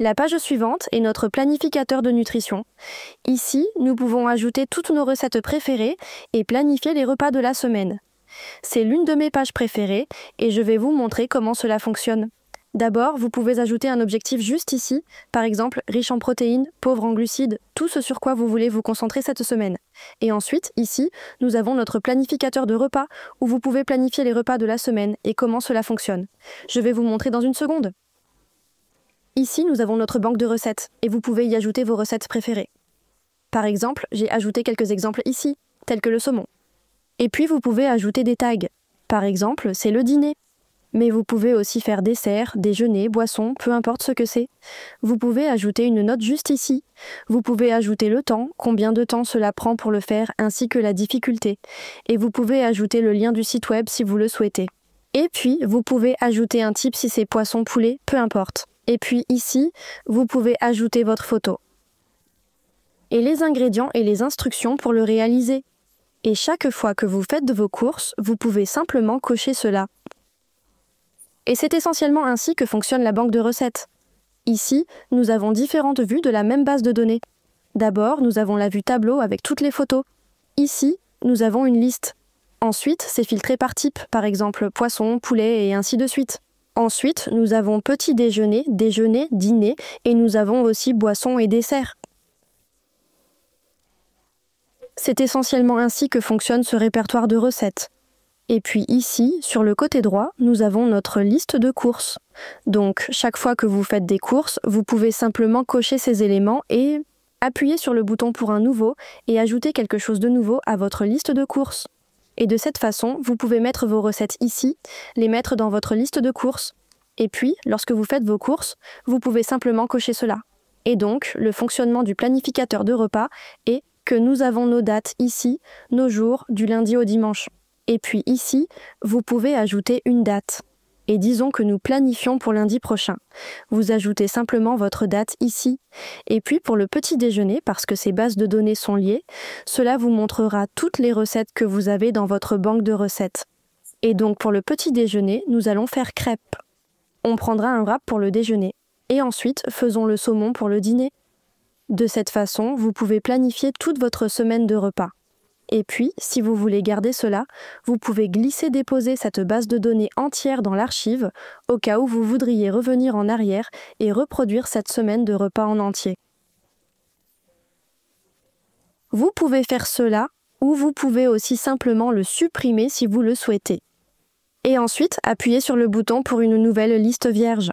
La page suivante est notre planificateur de nutrition. Ici, nous pouvons ajouter toutes nos recettes préférées et planifier les repas de la semaine. C'est l'une de mes pages préférées et je vais vous montrer comment cela fonctionne. D'abord, vous pouvez ajouter un objectif juste ici, par exemple riche en protéines, pauvre en glucides, tout ce sur quoi vous voulez vous concentrer cette semaine. Et ensuite, ici, nous avons notre planificateur de repas où vous pouvez planifier les repas de la semaine et comment cela fonctionne. Je vais vous montrer dans une seconde. Ici, nous avons notre banque de recettes et vous pouvez y ajouter vos recettes préférées. Par exemple, j'ai ajouté quelques exemples ici, tels que le saumon. Et puis, vous pouvez ajouter des tags. Par exemple, c'est le dîner. Mais vous pouvez aussi faire dessert, déjeuner, boisson, peu importe ce que c'est. Vous pouvez ajouter une note juste ici. Vous pouvez ajouter le temps, combien de temps cela prend pour le faire, ainsi que la difficulté. Et vous pouvez ajouter le lien du site web si vous le souhaitez. Et puis, vous pouvez ajouter un type si c'est poisson, poulet, peu importe. Et puis ici, vous pouvez ajouter votre photo. Et les ingrédients et les instructions pour le réaliser. Et chaque fois que vous faites de vos courses, vous pouvez simplement cocher cela. Et c'est essentiellement ainsi que fonctionne la banque de recettes. Ici, nous avons différentes vues de la même base de données. D'abord, nous avons la vue tableau avec toutes les photos. Ici, nous avons une liste. Ensuite, c'est filtré par type, par exemple poisson, poulet et ainsi de suite. Ensuite, nous avons petit déjeuner, déjeuner, dîner et nous avons aussi boisson et dessert. C'est essentiellement ainsi que fonctionne ce répertoire de recettes. Et puis ici, sur le côté droit, nous avons notre liste de courses. Donc, chaque fois que vous faites des courses, vous pouvez simplement cocher ces éléments et appuyer sur le bouton pour un nouveau et ajouter quelque chose de nouveau à votre liste de courses. Et de cette façon, vous pouvez mettre vos recettes ici, les mettre dans votre liste de courses. Et puis, lorsque vous faites vos courses, vous pouvez simplement cocher cela. Et donc, le fonctionnement du planificateur de repas est que nous avons nos dates ici, nos jours, du lundi au dimanche. Et puis ici, vous pouvez ajouter une date. Et disons que nous planifions pour lundi prochain. Vous ajoutez simplement votre date ici. Et puis pour le petit déjeuner, parce que ces bases de données sont liées, cela vous montrera toutes les recettes que vous avez dans votre banque de recettes. Et donc pour le petit déjeuner, nous allons faire crêpes. On prendra un wrap pour le déjeuner. Et ensuite, faisons le saumon pour le dîner. De cette façon, vous pouvez planifier toute votre semaine de repas. Et puis, si vous voulez garder cela, vous pouvez glisser-déposer cette base de données entière dans l'archive au cas où vous voudriez revenir en arrière et reproduire cette semaine de repas en entier. Vous pouvez faire cela ou vous pouvez aussi simplement le supprimer si vous le souhaitez. Et ensuite, appuyez sur le bouton pour une nouvelle liste vierge.